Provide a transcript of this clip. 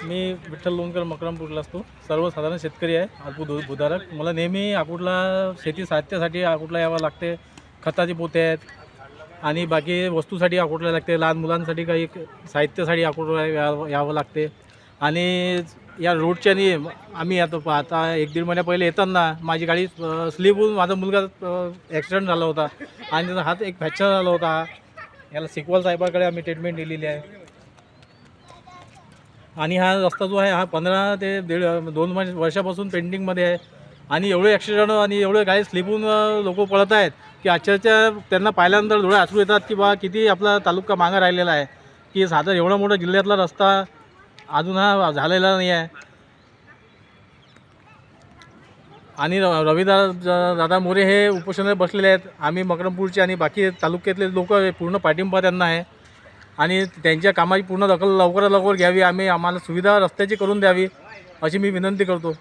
मी विठ्ठल लोणकर मकरमपूरला असतो. सर्वसाधारण शेतकरी आहे, भूधारक. मला नेहमी अकोटला शेती साहित्यासाठी अकोटला यावं लागते. खताचे पोते आहेत आणि बाकी वस्तूसाठी अकोटला लागते. लहान मुलांसाठी काही साहित्यासाठी अकोटला यावं लागते. आणि या रोडच्यानी आम्ही आता 1-1.5 महिन्या पहिले येताना माझी गाडी स्लिप होऊन माझा मुलगा ॲक्सिडेंट झाला होता आणि त्याचा हात एक फ्रॅक्चर झाला होता. याला सिकवाल साहेबाकडे आम्ही ट्रीटमेंट दिलेली आहे. आणि हा रस्ता जो आहे हा 15 ते 2 वर्षापासून पेंडिंगमध्ये आहे. आणि एवढे ॲक्सिडेंट आणि एवढे गाडी स्लिपून लोक पळत आहेत की अक्षरशः त्यांना पाहिल्यानंतर डोळे आसरू येतात की बा किती आपला तालुका मागं राहिलेला आहे, की साधा एवढा मोठा जिल्ह्यातला रस्ता अजून हा झालेला नाही आहे. आणि रविदास दादा मोरे हे उपोषणाला बसलेले आहेत. आम्ही मकरमपूरचे आणि बाकी तालुक्यातले लोक पूर्ण पाठिंबा त्यांना आहे आणि त्यांच्या कामाची पूर्ण दखल लवकरात लवकर घ्यावी. आम्हाला सुविधा रस्त्याची करून द्यावी अशी मी विनंती करतो.